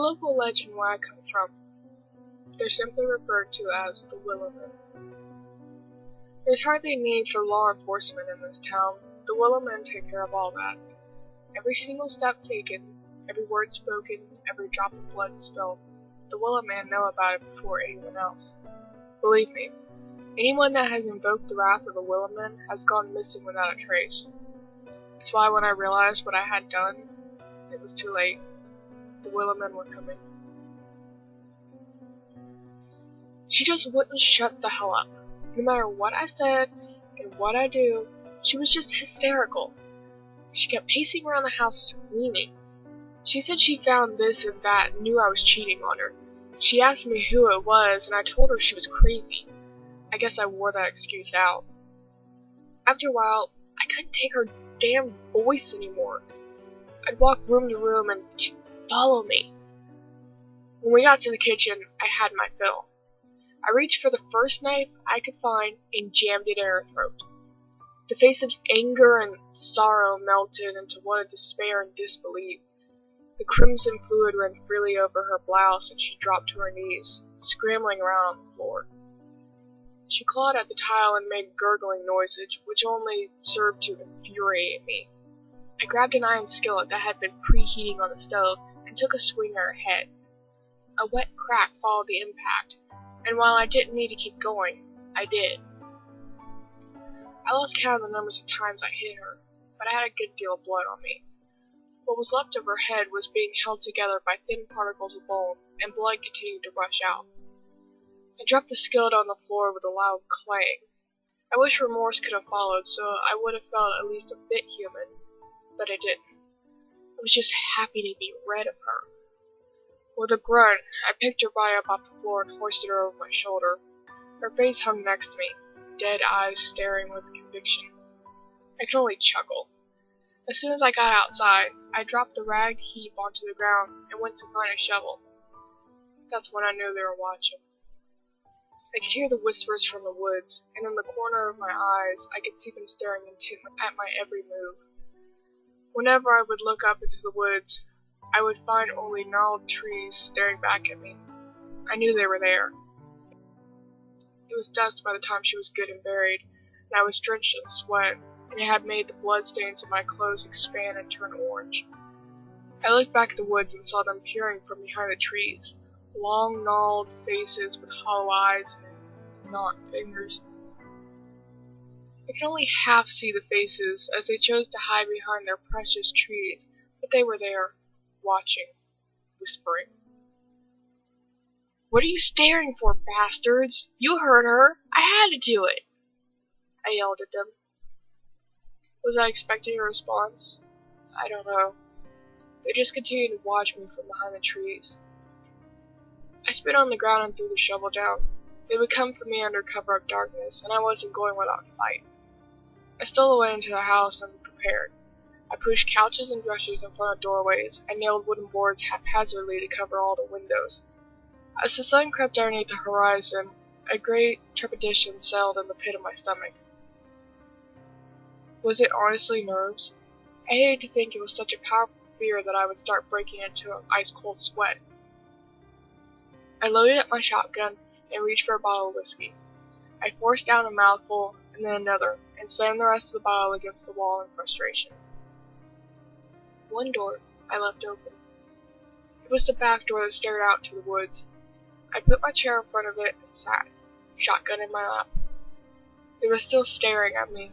local legend where I come from. They're simply referred to as the Willowmen. There's hardly a need for law enforcement in this town. The Willowmen take care of all that. Every single step taken, every word spoken, every drop of blood spilled, the Willowmen know about it before anyone else. Believe me, anyone that has invoked the wrath of the Willowmen has gone missing without a trace. That's why when I realized what I had done, it was too late. The Willowmen were coming. She just wouldn't shut the hell up. No matter what I said and what I do, she was just hysterical. She kept pacing around the house screaming. She said she found this and that and knew I was cheating on her. She asked me who it was, and I told her she was crazy. I guess I wore that excuse out. After a while, I couldn't take her damn voice anymore. I'd walk room to room and she'd follow me. When we got to the kitchen, I had my fill. I reached for the first knife I could find and jammed it in her throat. The face of anger and sorrow melted into one of despair and disbelief. The crimson fluid ran freely over her blouse and she dropped to her knees, scrambling around on the floor. She clawed at the tile and made gurgling noises, which only served to infuriate me. I grabbed an iron skillet that had been preheating on the stove and took a swing at her head. A wet crack followed the impact, and while I didn't need to keep going, I did. I lost count of the numbers of times I hit her, but I had a good deal of blood on me. What was left of her head was being held together by thin particles of bone, and blood continued to rush out. I dropped the skillet on the floor with a loud clang. I wish remorse could have followed, so I would have felt at least a bit human, but I didn't. I was just happy to be rid of her. With a grunt, I picked her body up off the floor and hoisted her over my shoulder. Her face hung next to me, dead eyes staring with conviction. I could only chuckle. As soon as I got outside, I dropped the ragged heap onto the ground and went to find a shovel. That's when I knew they were watching. I could hear the whispers from the woods, and in the corner of my eyes, I could see them staring intently at my every move. Whenever I would look up into the woods, I would find only gnarled trees staring back at me. I knew they were there. It was dusk by the time she was good and buried, and I was drenched in sweat, and it had made the bloodstains in my clothes expand and turn orange. I looked back at the woods and saw them peering from behind the trees, long gnarled faces with hollow eyes and gnawed fingers. I could only half see the faces as they chose to hide behind their precious trees, but they were there, watching, whispering. "What are you staring for, bastards? You heard her! I had to do it!" I yelled at them. Was I expecting a response? I don't know. They just continued to watch me from behind the trees. I spit on the ground and threw the shovel down. They would come for me under cover of darkness, and I wasn't going without a fight. I stole away into the house and prepared. I pushed couches and dressers in front of doorways. I nailed wooden boards haphazardly to cover all the windows. As the sun crept underneath the horizon, a great trepidation settled in the pit of my stomach. Was it honestly nerves? I hated to think it was such a powerful fear that I would start breaking into an ice-cold sweat. I loaded up my shotgun and reached for a bottle of whiskey. I forced down a mouthful and then another, and slammed the rest of the bottle against the wall in frustration. One door I left open. It was the back door that stared out to the woods. I put my chair in front of it and sat, shotgun in my lap. They were still staring at me,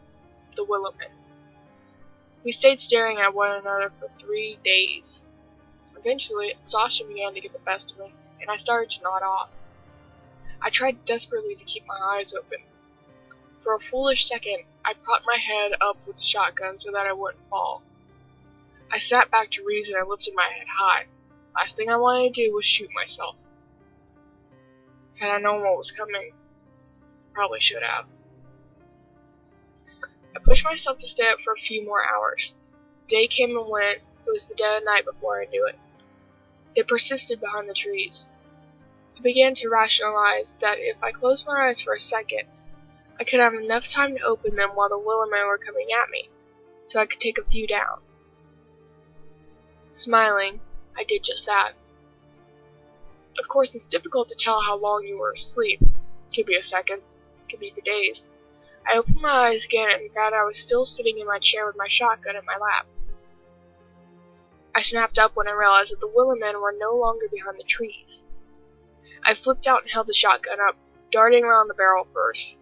the Willowmen. We stayed staring at one another for 3 days. Eventually, exhaustion began to get the best of me, and I started to nod off. I tried desperately to keep my eyes open. For a foolish second, I propped my head up with the shotgun so that I wouldn't fall. I snapped back to reason and lifted my head high. Last thing I wanted to do was shoot myself. Had I known what was coming, I probably should have. I pushed myself to stay up for a few more hours. Day came and went. It was the dead of night before I knew it. They persisted behind the trees. I began to rationalize that if I closed my eyes for a second, I could have enough time to open them while the Willowmen were coming at me, so I could take a few down. Smiling, I did just that. Of course, it's difficult to tell how long you were asleep. Could be a second, could be for days. I opened my eyes again and found I was still sitting in my chair with my shotgun in my lap. I snapped up when I realized that the Willowmen were no longer behind the trees. I flipped out and held the shotgun up, darting around the barrel first.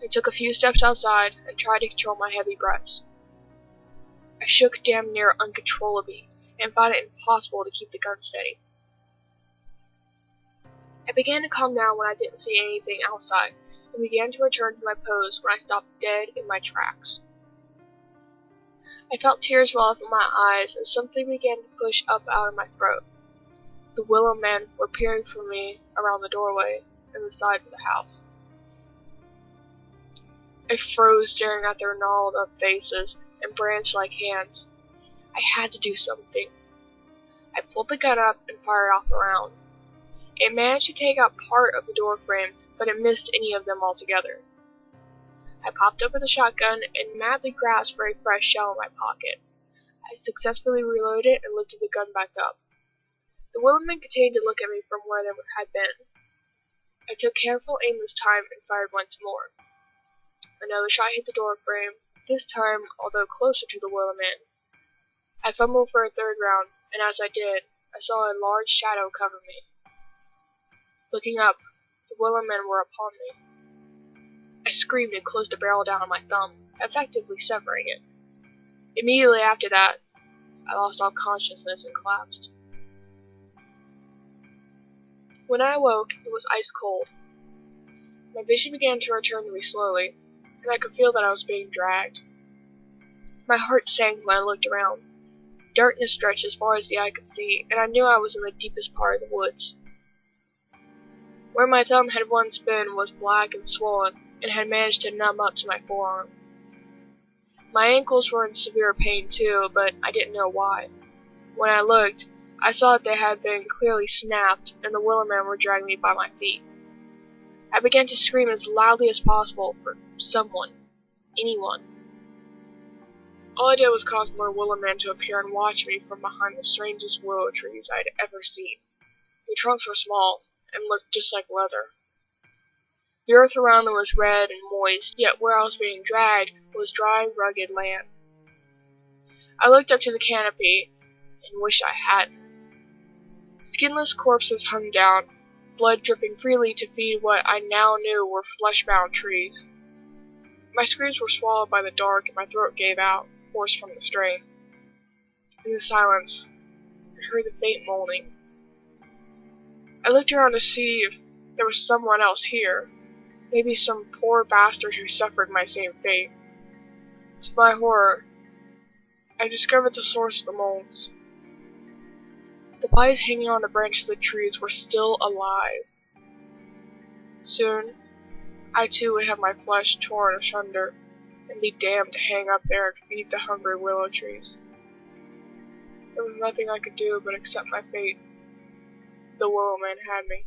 I took a few steps outside and tried to control my heavy breaths. I shook damn near uncontrollably and found it impossible to keep the gun steady. I began to calm down when I didn't see anything outside, and began to return to my pose when I stopped dead in my tracks. I felt tears well up in my eyes, and something began to push up out of my throat. The Willowmen were peering from me around the doorway and the sides of the house. I froze, staring at their gnarled up faces and branch-like hands. I had to do something. I pulled the gun up and fired off a round. It managed to take out part of the door frame, but it missed any of them altogether. I popped over the shotgun and madly grasped for a fresh shell in my pocket. I successfully reloaded and lifted the gun back up. The Willowmen continued to look at me from where they had been. I took careful aim this time and fired once more. Another shot hit the door frame, this time although closer to the Willowmen. I fumbled for a third round, and as I did, I saw a large shadow cover me. Looking up, the Willowmen were upon me. I screamed and closed the barrel down on my thumb, effectively severing it. Immediately after that, I lost all consciousness and collapsed. When I awoke, it was ice cold. My vision began to return to me slowly, and I could feel that I was being dragged. My heart sank when I looked around. Darkness stretched as far as the eye could see, and I knew I was in the deepest part of the woods. Where my thumb had once been was black and swollen, and had managed to numb up to my forearm. My ankles were in severe pain too, but I didn't know why. When I looked, I saw that they had been clearly snapped, and the Willowmen were dragging me by my feet. I began to scream as loudly as possible for someone, anyone. All I did was cause more Willowmen to appear and watch me from behind the strangest willow trees I had ever seen. The trunks were small, and looked just like leather. The earth around them was red and moist, yet where I was being dragged was dry, rugged land. I looked up to the canopy, and wished I hadn't. Skinless corpses hung down, blood dripping freely to feed what I now knew were flesh-bound trees. My screams were swallowed by the dark, and my throat gave out, hoarse from the strain. In the silence, I heard the faint moaning. I looked around to see if there was someone else here, maybe some poor bastard who suffered my same fate. To my horror, I discovered the source of the moans. The bodies hanging on the branches of the trees were still alive. Soon, I too would have my flesh torn asunder, and be damned to hang up there and feed the hungry willow trees. There was nothing I could do but accept my fate. The Willowmen had me.